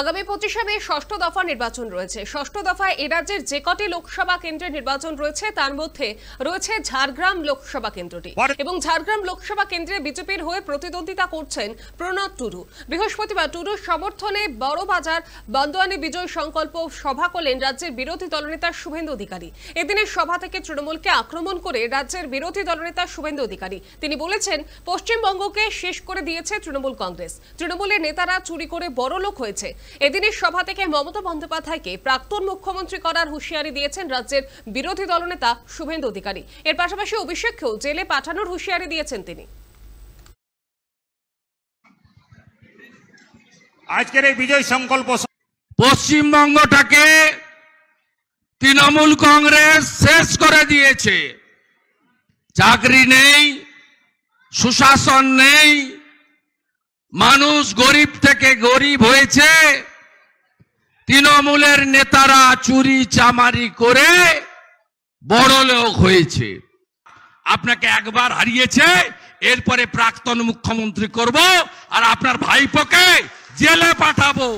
আগামী 25শে মে ষষ্ঠ দফা নির্বাচন রয়েছে। ষষ্ঠ দফায় এ রাজ্যের যে কটি লোকসভা কেন্দ্রে নির্বাচন রয়েছে তার মধ্যে রয়েছে ঝাড়গ্রাম লোকসভা কেন্দ্রটি এবং ঝাড়গ্রাম লোকসভা কেন্দ্রে বিজেপির হয়ে প্রতিদ্বন্দ্বিতা করছেন প্রণব টুডু। বৃহস্পতিবার টুডুর সমর্থনে বড়বাজার বন্দোয়ানি বিজয় সংকল্প সভা করলেন রাজ্যের বিরোধী দলনেতা শুভেন্দু অধিকারী। এদিনের সভা থেকে তৃণমূলকে আক্রমণ করে রাজ্যের বিরোধী দলনেতা শুভেন্দু অধিকারী তিনি বলেছেন, পশ্চিমবঙ্গকে শেষ করে দিয়েছে তৃণমূল কংগ্রেস। তৃণমূলের নেতারা চুরি করে বড়লোক হয়েছে। এদিনের সভা থেকে মমতা বন্দ্যোপাধ্যায়কে প্রাক্তন মুখ্যমন্ত্রী করার হুঁশিয়ারি দিয়েছেন রাজ্যের বিরোধী দলনেতা শুভেন্দু অধিকারী। এর পাশাপাশি অভিষেককেও জেলে পাঠানোর হুঁশিয়ারি দিয়েছেন তিনি। আজকের এই বিজয় সংকল্প পশ্চিমবঙ্গটাকে তৃণমূল কংগ্রেস শেষ করে দিয়েছে। চাকরি নেই, সুশাসন নেই, মানুষ গরিব থেকে গরিব হয়েছে। তৃণমূলের নেতারা চুরি চামারি করে বড়লোক হয়েছে। আপনাকে একবার হারিয়েছে, এরপরে প্রাক্তন মুখ্যমন্ত্রী করব আর আপনার ভাইপোকে জেলে পাঠাবো।